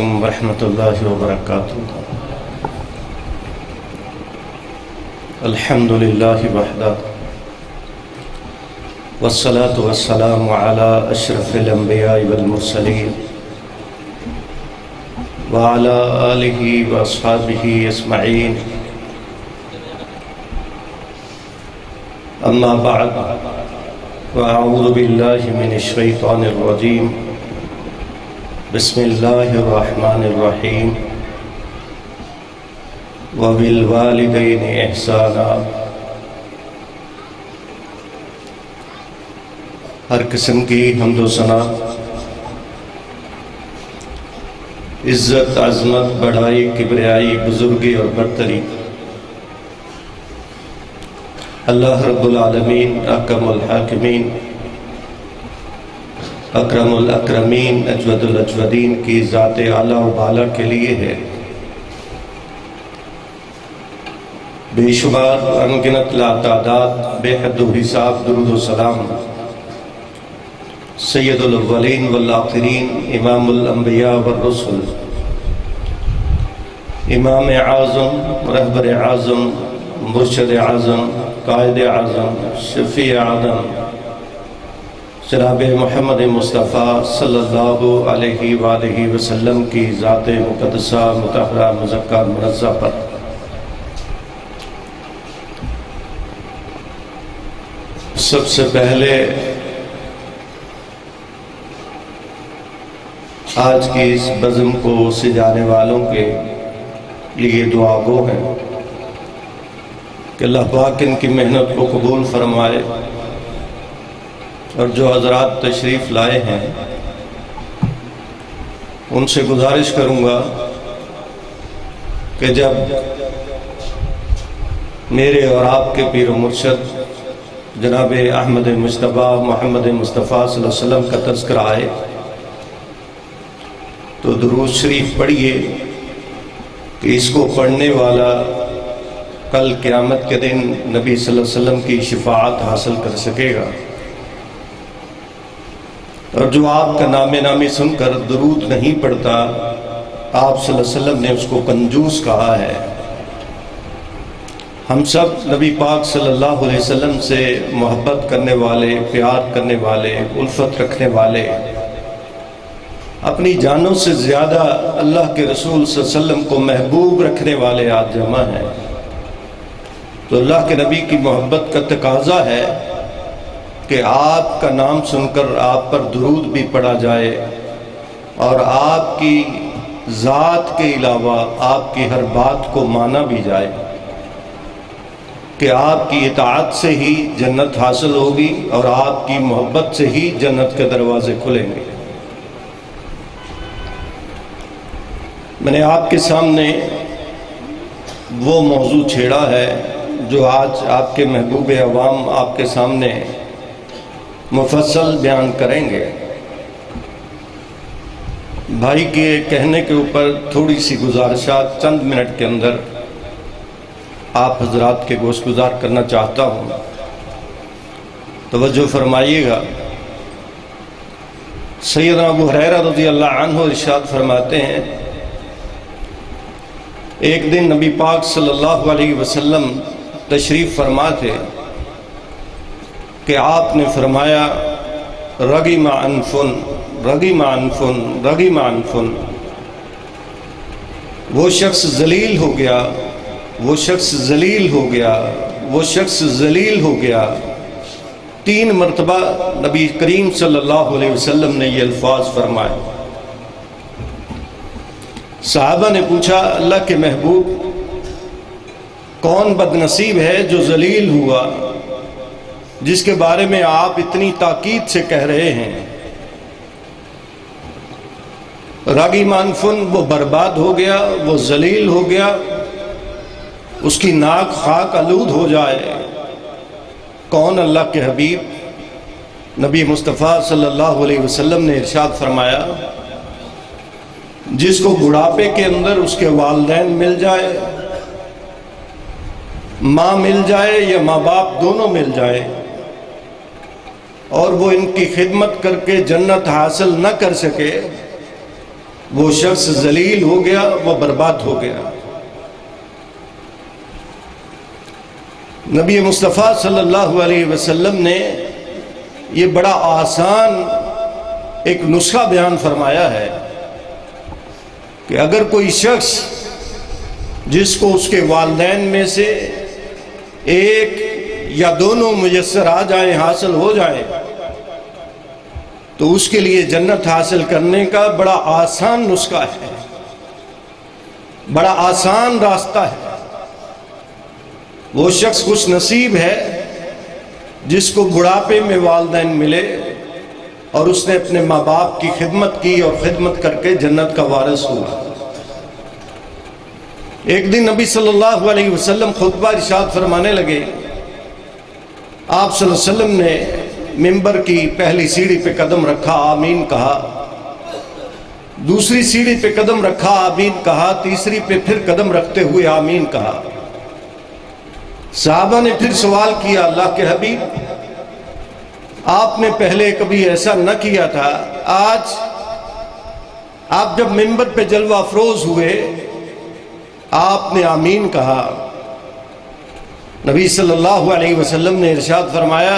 علیکم ورحمۃ اللہ وبرکاتہ۔ الحمد للہ وحدہ والصلاة والسلام علی اشرف الانبیاء والمرسلین وعلی آلہ واصحابہ اجمعین، اما بعد فاعوذ باللہ من الشیطان الرجیم، بسم اللہ الرحمن الرحیم، وبالوالدین احسانا۔ ہر قسم کی حمد و ثنا، عزت، عظمت، بڑائی، کبریائی، بزرگی اور برتری اللہ رب العالمین، احکم الحاکمین، اکرم الاکرمین، اجود الاجودین کی ذات اعلیٰ و بالا کے لیے ہے۔ بے شمار انگنت لاتعداد بے حد و حساب درود و سلام سید الاولین والآخرین، امام الانبیاء والرسل، امام اعظم، رہبر اعظم، مرشد اعظم، قائد اعظم، شفیع اعظم جناب محمد مصطفیٰ صلی اللہ علیہ وآلہ وسلم کی ذات مقدسہ، مطہرہ، مزکہ، منزہ پر سب سے پہلے آج کی اس بزم کو سجانے والوں کے لیے دعا گو ہیں کہ اللہ پاک ان کی محنت کو قبول فرمائے، اور جو حضرات تشریف لائے ہیں ان سے گزارش کروں گا کہ جب میرے اور آپ کے پیر و مرشد جناب احمد مجتبیٰ محمد مصطفیٰ صلی اللہ علیہ وسلم کا تذکرہ آئے تو درود شریف پڑھیے کہ اس کو پڑھنے والا کل قیامت کے دن نبی صلی اللہ علیہ وسلم کی شفاعت حاصل کر سکے گا، اور جو آپ کا نام نامی سن کر درود نہیں پڑھتا، آپ صلی اللہ علیہ وسلم نے اس کو کنجوس کہا ہے۔ ہم سب نبی پاک صلی اللہ علیہ وسلم سے محبت کرنے والے، پیار کرنے والے، الفت رکھنے والے، اپنی جانوں سے زیادہ اللہ کے رسول صلی اللہ علیہ وسلم کو محبوب رکھنے والے آج جمع ہیں، تو اللہ کے نبی کی محبت کا تقاضا ہے کہ آپ کا نام سن کر آپ پر درود بھی پڑھا جائے، اور آپ کی ذات کے علاوہ آپ کی ہر بات کو مانا بھی جائے کہ آپ کی اطاعت سے ہی جنت حاصل ہوگی اور آپ کی محبت سے ہی جنت کے دروازے کھلیں گے۔ میں نے آپ کے سامنے وہ موضوع چھیڑا ہے جو آج آپ کے محبوب عوام آپ کے سامنے مفصل بیان کریں گے۔ بھائی کے کہنے کے اوپر تھوڑی سی گزارشات چند منٹ کے اندر آپ حضرات کے گوش گزار کرنا چاہتا ہوں، توجہ فرمائیے گا۔ سیدنا ابو ہریرہ رضی اللہ عنہ ارشاد فرماتے ہیں، ایک دن نبی پاک صلی اللہ علیہ وسلم تشریف فرما تھے کہ آپ نے فرمایا، رغم انفن، رغم انفن، رغم انفن، وہ شخص ذلیل ہو گیا، وہ شخص ذلیل ہو گیا، وہ شخص ذلیل ہو گیا۔ 3 مرتبہ نبی کریم صلی اللہ علیہ وسلم نے یہ الفاظ فرمائے۔ صحابہ نے پوچھا، اللہ کے محبوب، کون بد نصیب ہے جو ذلیل ہوا جس کے بارے میں آپ اتنی تاکید سے کہہ رہے ہیں؟ راغم انفن، وہ برباد ہو گیا، وہ ذلیل ہو گیا، اس کی ناک خاک آلود ہو جائے۔ کون؟ اللہ کے حبیب نبی مصطفیٰ صلی اللہ علیہ وسلم نے ارشاد فرمایا، جس کو بڑھاپے کے اندر اس کے والدین مل جائے، ماں مل جائے یا ماں باپ دونوں مل جائے، اور وہ ان کی خدمت کر کے جنت حاصل نہ کر سکے، وہ شخص ذلیل ہو گیا، وہ برباد ہو گیا۔ نبی مصطفیٰ صلی اللہ علیہ وسلم نے یہ بڑا آسان ایک نسخہ بیان فرمایا ہے کہ اگر کوئی شخص جس کو اس کے والدین میں سے ایک یا دونوں میسر آ جائیں، حاصل ہو جائیں، تو اس کے لیے جنت حاصل کرنے کا بڑا آسان نسخہ ہے، بڑا آسان راستہ ہے۔ وہ شخص خوش نصیب ہے جس کو بڑھاپے میں والدین ملے اور اس نے اپنے ماں باپ کی خدمت کی اور خدمت کر کے جنت کا وارث ہوا۔ ایک دن نبی صلی اللہ علیہ وسلم خطبہ ارشاد فرمانے لگے۔ آپ صلی اللہ علیہ وسلم نے منبر کی پہلی سیڑھی پہ قدم رکھا، آمین کہا، دوسری سیڑھی پہ قدم رکھا، آمین کہا، تیسری پہ پھر قدم رکھتے ہوئے آمین کہا۔ صحابہ نے پھر سوال کیا، اللہ کے حبیب آپ نے پہلے کبھی ایسا نہ کیا تھا، آج آپ جب منبر پہ جلوہ افروز ہوئے آپ نے آمین کہا۔ نبی صلی اللہ علیہ وسلم نے ارشاد فرمایا،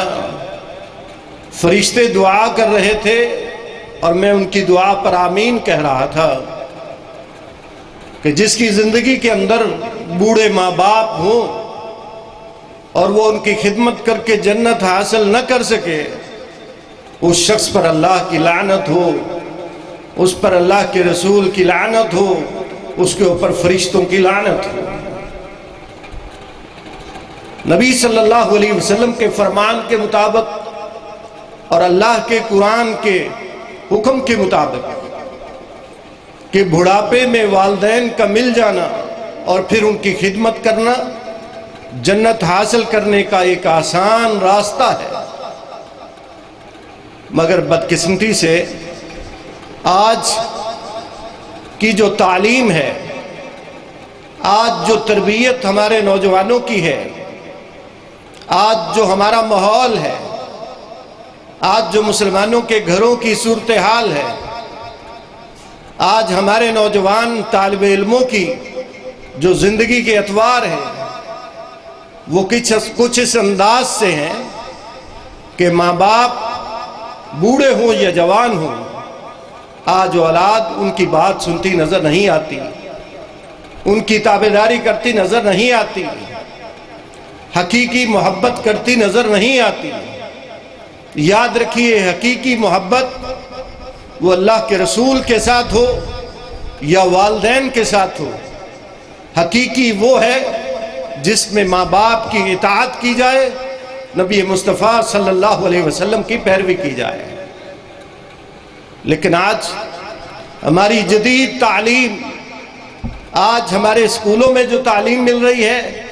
فرشتے دعا کر رہے تھے اور میں ان کی دعا پر آمین کہہ رہا تھا کہ جس کی زندگی کے اندر بوڑھے ماں باپ ہوں اور وہ ان کی خدمت کر کے جنت حاصل نہ کر سکے، اس شخص پر اللہ کی لعنت ہو، اس پر اللہ کے رسول کی لعنت ہو، اس کے اوپر فرشتوں کی لعنت ہو۔ نبی صلی اللہ علیہ وسلم کے فرمان کے مطابق اور اللہ کے قرآن کے حکم کے مطابق کہ بڑھاپے میں والدین کا مل جانا اور پھر ان کی خدمت کرنا جنت حاصل کرنے کا ایک آسان راستہ ہے، مگر بدقسمتی سے آج کی جو تعلیم ہے، آج جو تربیت ہمارے نوجوانوں کی ہے، آج جو ہمارا ماحول ہے، آج جو مسلمانوں کے گھروں کی صورتحال ہے، آج ہمارے نوجوان طالب علموں کی جو زندگی کے اطوار ہیں وہ کچھ اس انداز سے ہیں کہ ماں باپ بوڑھے ہوں یا جوان ہوں، آج اولاد ان کی بات سنتی نظر نہیں آتی، ان کی تابعداری کرتی نظر نہیں آتی، حقیقی محبت کرتی نظر نہیں آتی۔ یاد رکھیے، حقیقی محبت وہ اللہ کے رسول کے ساتھ ہو یا والدین کے ساتھ ہو، حقیقی وہ ہے جس میں ماں باپ کی اطاعت کی جائے، نبی مصطفیٰ صلی اللہ علیہ وسلم کی پیروی کی جائے۔ لیکن آج ہماری جدید تعلیم، آج ہمارے اسکولوں میں جو تعلیم مل رہی ہے،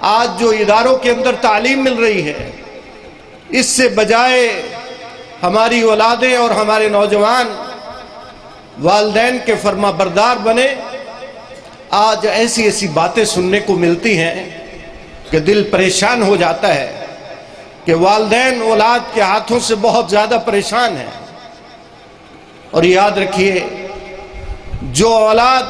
آج جو اداروں کے اندر تعلیم مل رہی ہے، اس سے بجائے ہماری اولادیں اور ہمارے نوجوان والدین کے فرما بردار بنے، آج ایسی ایسی باتیں سننے کو ملتی ہیں کہ دل پریشان ہو جاتا ہے کہ والدین اولاد کے ہاتھوں سے بہت زیادہ پریشان ہیں۔ اور یاد رکھیے، جو اولاد،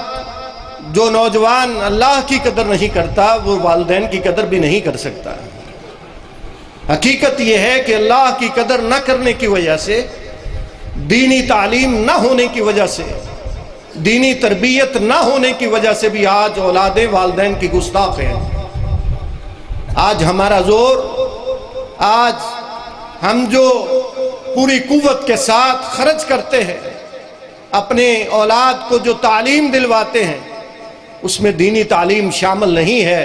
جو نوجوان اللہ کی قدر نہیں کرتا وہ والدین کی قدر بھی نہیں کر سکتا۔ حقیقت یہ ہے کہ اللہ کی قدر نہ کرنے کی وجہ سے، دینی تعلیم نہ ہونے کی وجہ سے، دینی تربیت نہ ہونے کی وجہ سے بھی آج اولادیں والدین کی گستاخ ہیں۔ آج ہمارا زور، آج ہم جو پوری قوت کے ساتھ خرچ کرتے ہیں، اپنے اولاد کو جو تعلیم دلواتے ہیں، اس میں دینی تعلیم شامل نہیں ہے۔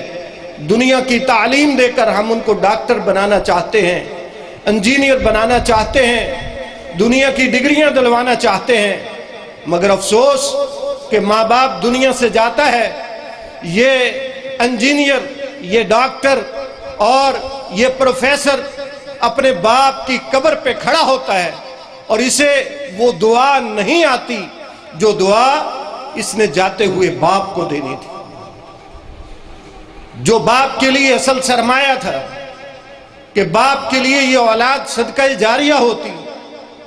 دنیا کی تعلیم دے کر ہم ان کو ڈاکٹر بنانا چاہتے ہیں، انجینئر بنانا چاہتے ہیں، دنیا کی ڈگریاں دلوانا چاہتے ہیں، مگر افسوس کہ ماں باپ دنیا سے جاتا ہے، یہ انجینئر، یہ ڈاکٹر اور یہ پروفیسر اپنے باپ کی قبر پہ کھڑا ہوتا ہے اور اسے وہ دعا نہیں آتی جو دعا اس نے جاتے ہوئے باپ کو دینی تھی، جو باپ کے لیے اصل سرمایہ تھا کہ باپ کے لیے یہ اولاد صدقہ جاریہ ہوتی،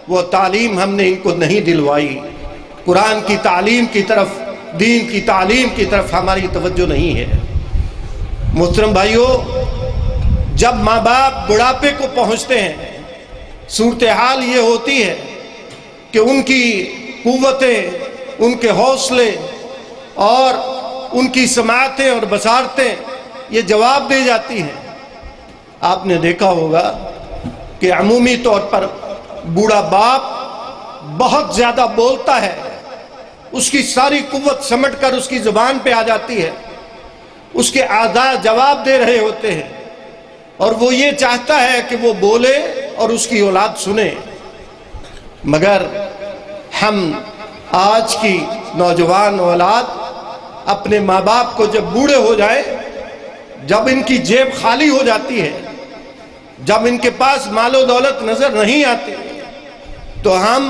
وہ تعلیم ہم نے ان کو نہیں دلوائی۔ قرآن کی تعلیم کی طرف، دین کی تعلیم کی طرف ہماری توجہ نہیں ہے۔ محترم بھائیو، جب ماں باپ بڑھاپے کو پہنچتے ہیں، صورتحال یہ ہوتی ہے کہ ان کی قوتیں، ان کے حوصلے اور ان کی سماعتیں اور بصارتیں یہ جواب دے جاتی ہیں۔ آپ نے دیکھا ہوگا کہ عمومی طور پر بوڑھا باپ بہت زیادہ بولتا ہے، اس کی ساری قوت سمٹ کر اس کی زبان پہ آ جاتی ہے، اس کے اعضاء جواب دے رہے ہوتے ہیں، اور وہ یہ چاہتا ہے کہ وہ بولے اور اس کی اولاد سنے۔ مگر ہم آج کی نوجوان اولاد اپنے ماں باپ کو جب بوڑھے ہو جائیں، جب ان کی جیب خالی ہو جاتی ہے، جب ان کے پاس مال و دولت نظر نہیں آتی، تو ہم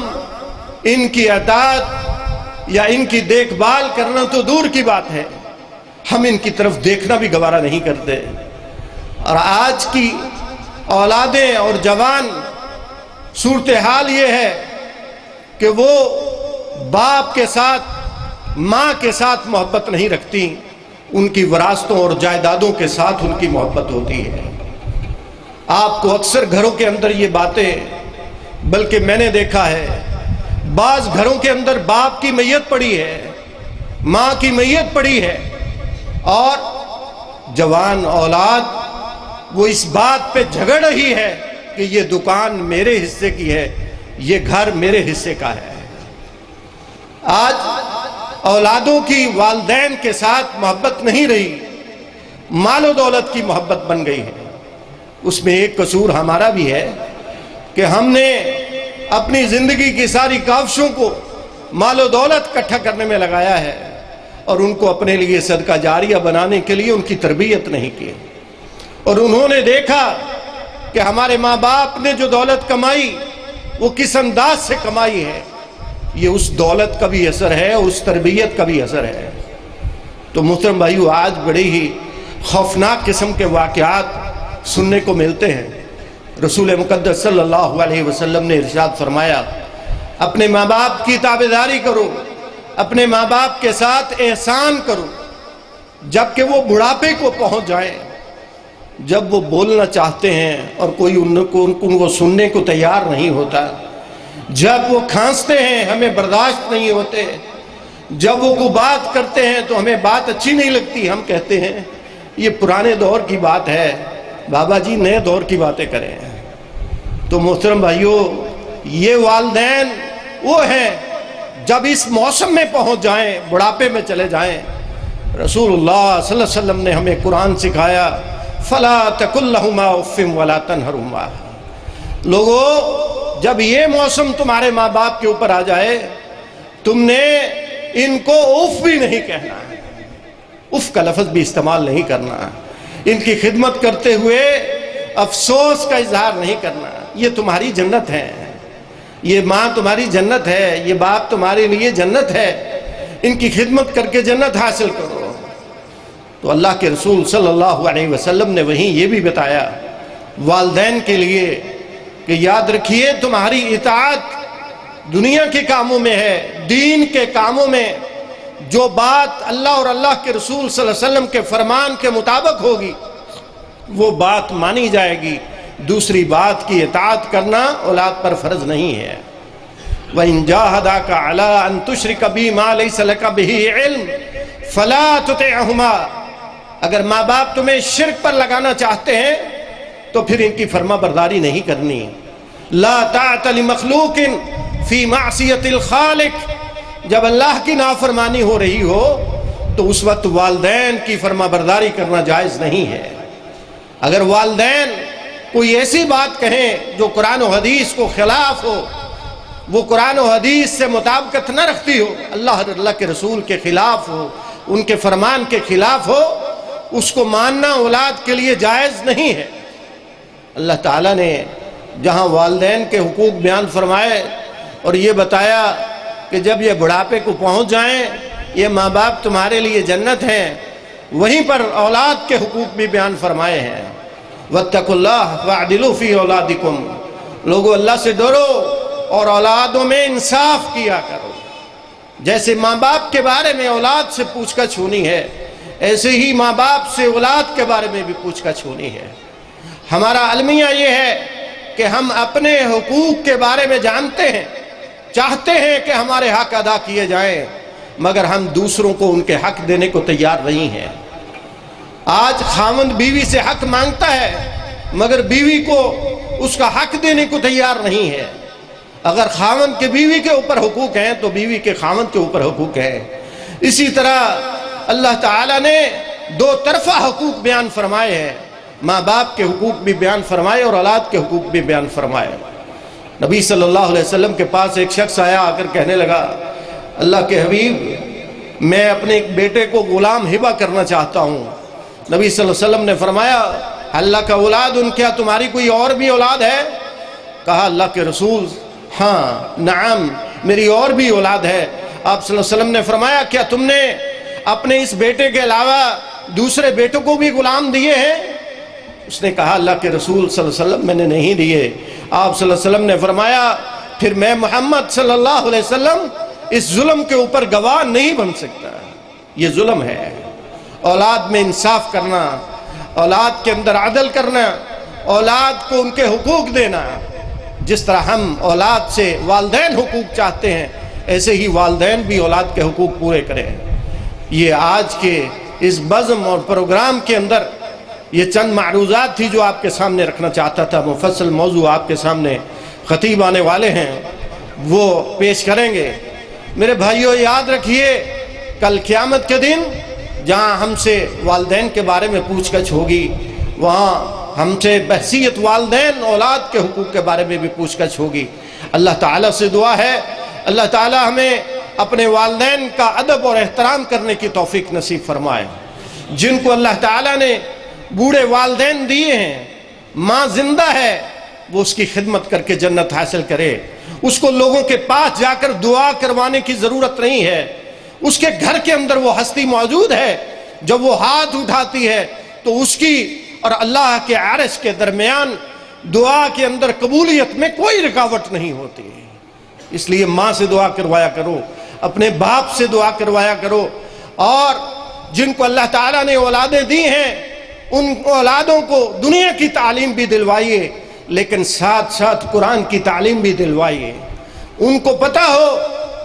ان کی اطاعت یا ان کی دیکھ بھال کرنا تو دور کی بات ہے، ہم ان کی طرف دیکھنا بھی گوارا نہیں کرتے۔ اور آج کی اولادیں اور جوان صورتحال یہ ہے کہ وہ باپ کے ساتھ، ماں کے ساتھ محبت نہیں رکھتی، ان کی وراثتوں اور جائیدادوں کے ساتھ ان کی محبت ہوتی ہے۔ آپ کو اکثر گھروں کے اندر یہ باتیں، بلکہ میں نے دیکھا ہے بعض گھروں کے اندر باپ کی میت پڑی ہے، ماں کی میت پڑی ہے، اور جوان اولاد وہ اس بات پہ جھگڑ رہی ہے کہ یہ دکان میرے حصے کی ہے، یہ گھر میرے حصے کا ہے۔ آج اولادوں کی والدین کے ساتھ محبت نہیں رہی، مال و دولت کی محبت بن گئی ہے۔ اس میں ایک قصور ہمارا بھی ہے کہ ہم نے اپنی زندگی کی ساری کاوشوں کو مال و دولت اکٹھا کرنے میں لگایا ہے، اور ان کو اپنے لیے صدقہ جاریہ بنانے کے لیے ان کی تربیت نہیں کی، اور انہوں نے دیکھا کہ ہمارے ماں باپ نے جو دولت کمائی وہ کس انداز سے کمائی ہے۔ یہ اس دولت کا بھی اثر ہے اور اس تربیت کا بھی اثر ہے۔ تو محترم بھائیو، آج بڑے ہی خوفناک قسم کے واقعات سننے کو ملتے ہیں۔ رسول مقدس صلی اللہ علیہ وسلم نے ارشاد فرمایا، اپنے ماں باپ کی تابعداری کرو، اپنے ماں باپ کے ساتھ احسان کرو، جبکہ وہ بڑھاپے کو پہنچ جائیں، جب وہ بولنا چاہتے ہیں اور کوئی ان کو سننے کو تیار نہیں ہوتا، جب وہ کھانستے ہیں ہمیں برداشت نہیں ہوتے، جب وہ کوئی بات کرتے ہیں تو ہمیں بات اچھی نہیں لگتی، ہم کہتے ہیں یہ پرانے دور کی بات ہے، بابا جی نئے دور کی باتیں کریں۔ تو محترم بھائیو، یہ والدین وہ ہیں جب اس موسم میں پہنچ جائیں، بڑھاپے میں چلے جائیں، رسول اللہ صلی اللہ علیہ وسلم نے ہمیں قرآن سکھایا، فَلَا تَقُلْ لَهُمَا اُفٍّ وَلَا تَنْهَرْهُمَا۔ لوگو، جب یہ موسم تمہارے ماں باپ کے اوپر آ جائے، تم نے ان کو اف بھی نہیں کہنا ہے، اف کا لفظ بھی استعمال نہیں کرنا، ان کی خدمت کرتے ہوئے افسوس کا اظہار نہیں کرنا۔ یہ تمہاری جنت ہے، یہ ماں تمہاری جنت ہے، یہ باپ تمہارے لیے جنت ہے، ان کی خدمت کر کے جنت حاصل کرو۔ تو اللہ کے رسول صلی اللہ علیہ وسلم نے وہیں یہ بھی بتایا والدین کے لیے کہ یاد رکھیے تمہاری اطاعت دنیا کے کاموں میں ہے، دین کے کاموں میں جو بات اللہ اور اللہ کے رسول صلی اللہ علیہ وسلم کے فرمان کے مطابق ہوگی وہ بات مانی جائے گی، دوسری بات کی اطاعت کرنا اولاد پر فرض نہیں ہے۔ وَإِن جَاهَدَاكَ عَلَىٰ أَن تُشْرِكَ بِي مَا لَيْسَ لَكَ بِهِ عِلْمٌ فَلَا تُطِعْهُمَا۔ اگر ماں باپ تمہیں شرک پر لگانا چاہتے ہیں تو پھر ان کی فرما برداری نہیں کرنی۔ لا طاعت لمخلوق فی معصیت الخالق، جب اللہ کی نافرمانی ہو رہی ہو تو اس وقت والدین کی فرما برداری کرنا جائز نہیں ہے۔ اگر والدین کوئی ایسی بات کہیں جو قرآن و حدیث کو خلاف ہو، وہ قرآن و حدیث سے مطابقت نہ رکھتی ہو، اللہ کے رسول کے خلاف ہو، ان کے فرمان کے خلاف ہو، اس کو ماننا اولاد کے لیے جائز نہیں ہے۔ اللہ تعالیٰ نے جہاں والدین کے حقوق بیان فرمائے اور یہ بتایا کہ جب یہ بڑھاپے کو پہنچ جائیں یہ ماں باپ تمہارے لیے جنت ہیں، وہیں پر اولاد کے حقوق بھی بیان فرمائے ہیں۔ وَاتَّقُوا اللَّهَ وَاعْدِلُوا فِي أَوْلَادِكُمْ، لوگو اللہ سے ڈرو اور اولادوں میں انصاف کیا کرو۔ جیسے ماں باپ کے بارے میں اولاد سے پوچھ گچھ ہونی ہے، ایسے ہی ماں باپ سے اولاد کے بارے میں بھی پوچھ گچھ ہونی ہے۔ ہمارا المیہ یہ ہے کہ ہم اپنے حقوق کے بارے میں جانتے ہیں، چاہتے ہیں کہ ہمارے حق ادا کیے جائیں، مگر ہم دوسروں کو ان کے حق دینے کو تیار نہیں ہیں۔ آج خاوند بیوی سے حق مانگتا ہے مگر بیوی کو اس کا حق دینے کو تیار نہیں ہے۔ اگر خاوند کے بیوی کے اوپر حقوق ہیں تو بیوی کے خاوند کے اوپر حقوق ہیں۔ اسی طرح اللہ تعالیٰ نے دو طرفہ حقوق بیان فرمائے ہیں، ماں باپ کے حقوق بھی بیان فرمائے اور اولاد کے حقوق بھی بیان فرمائے۔ نبی صلی اللہ علیہ وسلم کے پاس ایک شخص آیا، آ کر کہنے لگا، اللہ کے حبیب میں اپنے ایک بیٹے کو غلام ہبہ کرنا چاہتا ہوں۔ نبی صلی اللہ علیہ وسلم نے فرمایا، اللہ کا اولاد ان کیا تمہاری کوئی اور بھی اولاد ہے؟ کہا اللہ کے رسول ہاں نعم میری اور بھی اولاد ہے۔ آپ صلی اللہ علیہ وسلم نے فرمایا، کیا تم نے اپنے اس بیٹے کے علاوہ دوسرے بیٹوں کو بھی غلام دیے ہیں؟ اس نے کہا اللہ کے رسول صلی اللہ علیہ وسلم میں نے نہیں دیے۔ آپ صلی اللہ علیہ وسلم نے فرمایا، پھر میں محمد صلی اللہ علیہ وسلم اس ظلم کے اوپر گواہ نہیں بن سکتا۔ یہ ظلم ہے۔ اولاد میں انصاف کرنا، اولاد کے اندر عدل کرنا، اولاد کو ان کے حقوق دینا۔ جس طرح ہم اولاد سے والدین حقوق چاہتے ہیں، ایسے ہی والدین بھی اولاد کے حقوق پورے کریں۔ یہ آج کے اس بزم اور پروگرام کے اندر یہ چند معروضات تھی جو آپ کے سامنے رکھنا چاہتا تھا۔ مفصل موضوع آپ کے سامنے خطیب آنے والے ہیں، وہ پیش کریں گے۔ میرے بھائیوں یاد رکھیے، کل قیامت کے دن جہاں ہم سے والدین کے بارے میں پوچھ گچھ ہوگی، وہاں ہم سے بحثیت والدین اولاد کے حقوق کے بارے میں بھی پوچھ گچھ ہوگی۔ اللہ تعالیٰ سے دعا ہے اللہ تعالیٰ ہمیں اپنے والدین کا ادب اور احترام کرنے کی توفیق نصیب فرمائے۔ جن کو اللہ تعالیٰ نے بوڑھے والدین دیے ہیں، ماں زندہ ہے، وہ اس کی خدمت کر کے جنت حاصل کرے۔ اس کو لوگوں کے پاس جا کر دعا کروانے کی ضرورت نہیں ہے۔ اس کے گھر کے اندر وہ ہستی موجود ہے، جب وہ ہاتھ اٹھاتی ہے تو اس کی اور اللہ کے عرش کے درمیان دعا کے اندر قبولیت میں کوئی رکاوٹ نہیں ہوتی۔ اس لیے ماں سے دعا کروایا کرو، اپنے باپ سے دعا کروایا کرو، اور جن کو اللہ تعالیٰ نے اولادیں دی ہیں ان اولادوں کو دنیا کی تعلیم بھی دلوائیے، لیکن ساتھ ساتھ قرآن کی تعلیم بھی دلوائیے۔ ان کو پتہ ہو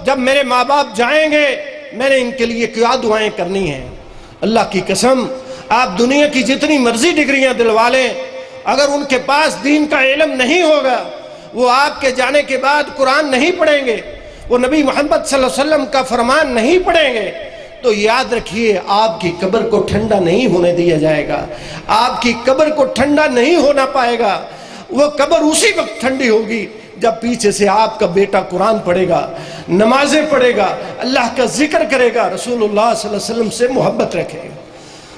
جب میرے ماں باپ جائیں گے میں نے ان کے لیے کیا دعائیں کرنی ہیں۔ اللہ کی قسم آپ دنیا کی جتنی مرضی ڈگریاں دلوا لیں، اگر ان کے پاس دین کا علم نہیں ہوگا، وہ آپ کے جانے کے بعد قرآن نہیں پڑھیں گے، وہ نبی محمد صلی اللہ علیہ وسلم کا فرمان نہیں پڑھیں گے، تو یاد رکھیے آپ کی قبر کو ٹھنڈا نہیں ہونے دیا جائے گا، آپ کی قبر کو ٹھنڈا نہیں ہونا پائے گا۔ وہ قبر اسی وقت ٹھنڈی ہوگی جب پیچھے سے آپ کا بیٹا قرآن پڑھے گا، نمازیں پڑھے گا، اللہ کا ذکر کرے گا، رسول اللہ صلی اللہ علیہ وسلم سے محبت رکھے گا۔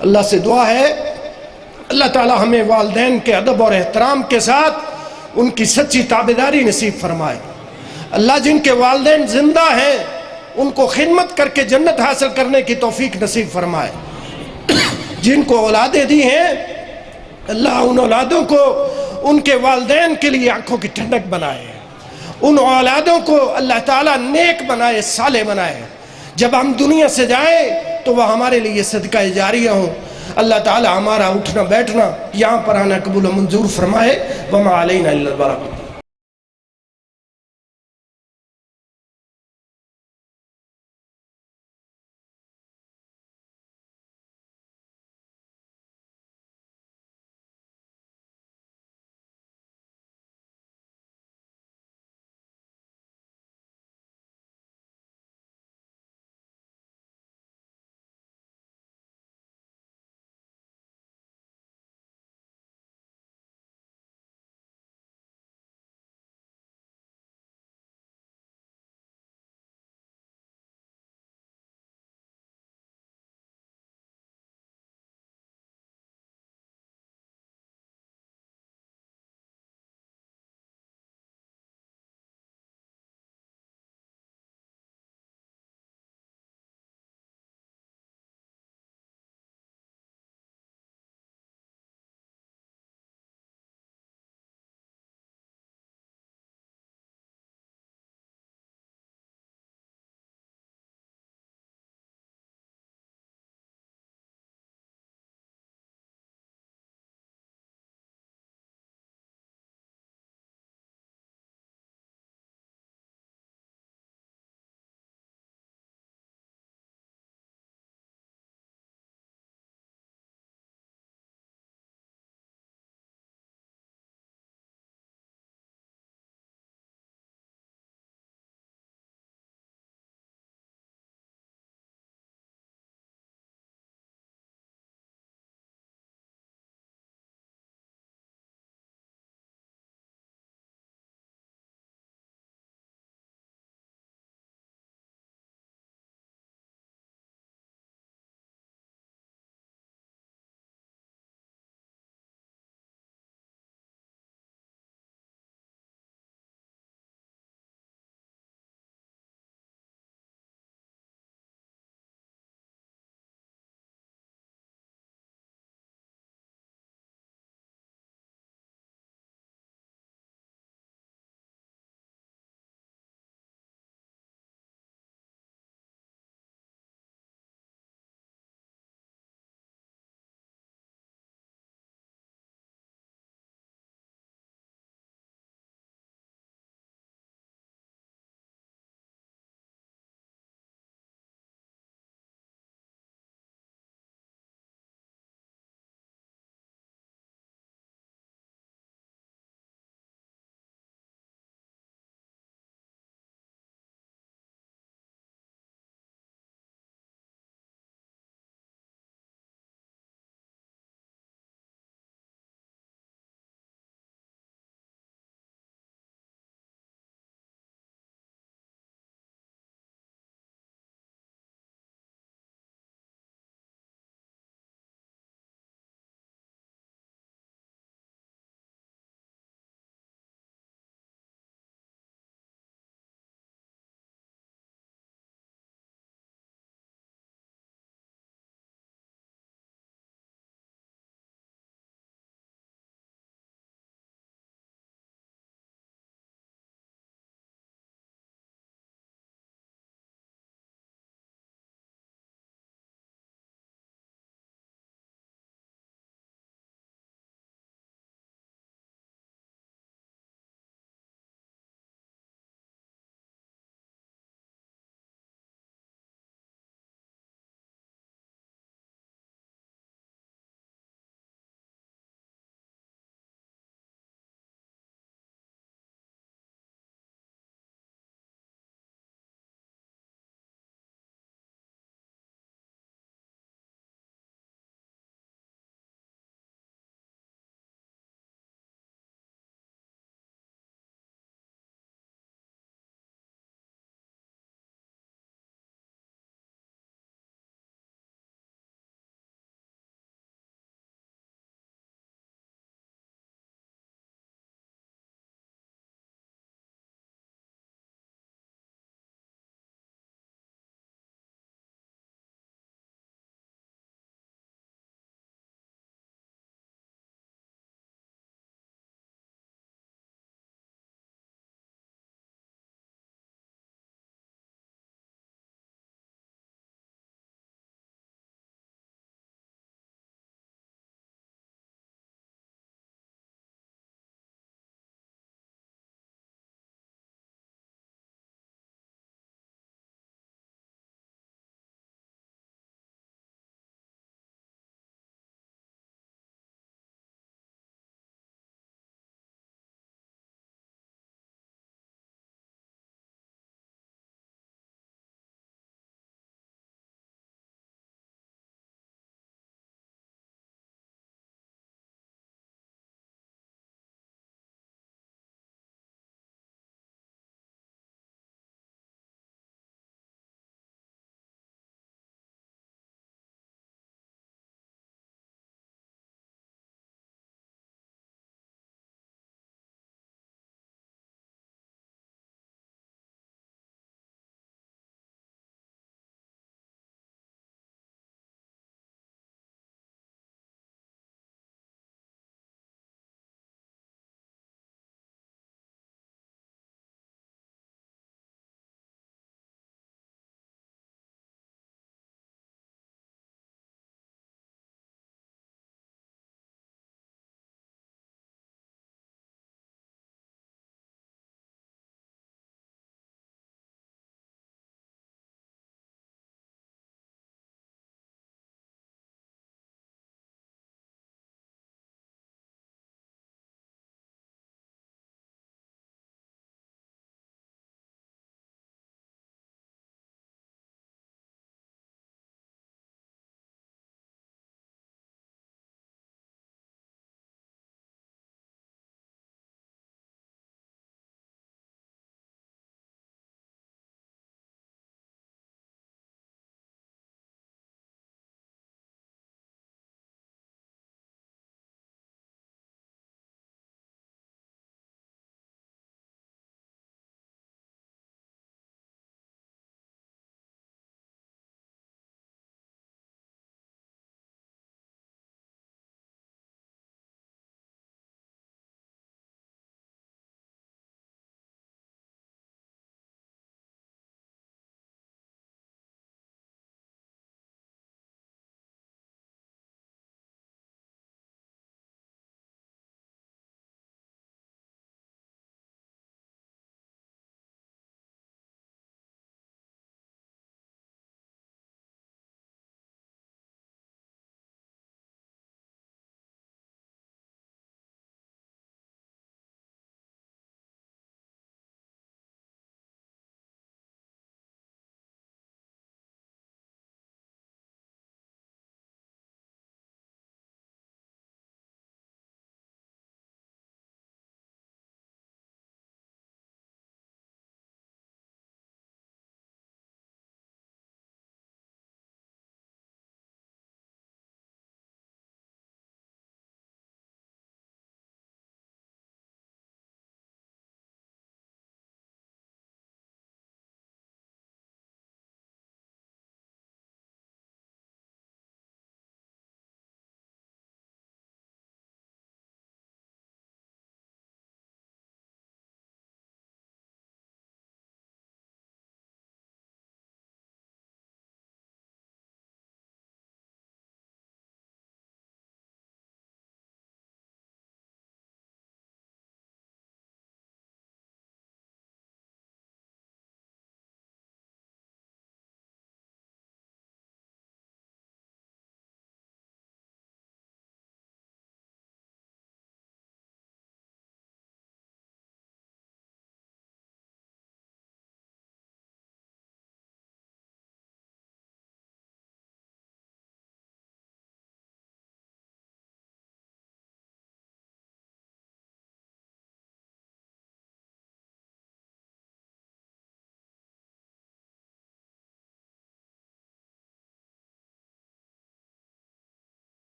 اللہ سے دعا ہے اللہ تعالی ہمیں والدین کے ادب اور احترام کے ساتھ ان کی سچی تابعداری نصیب فرمائے۔ اللہ جن کے والدین زندہ ہیں ان کو خدمت کر کے جنت حاصل کرنے کی توفیق نصیب فرمائے۔ جن کو اولادیں دی ہیں اللہ ان اولادوں کو ان کے والدین کے لیے آنکھوں کی ٹھنڈک بنائے، ان اولادوں کو اللہ تعالیٰ نیک بنائے، صالح بنائے۔ جب ہم دنیا سے جائیں تو وہ ہمارے لیے صدقہ جاریہ ہوں۔ اللہ تعالیٰ ہمارا اٹھنا بیٹھنا یہاں پر آنا قبول و منظور فرمائے۔ وما علینا الا البلاغ۔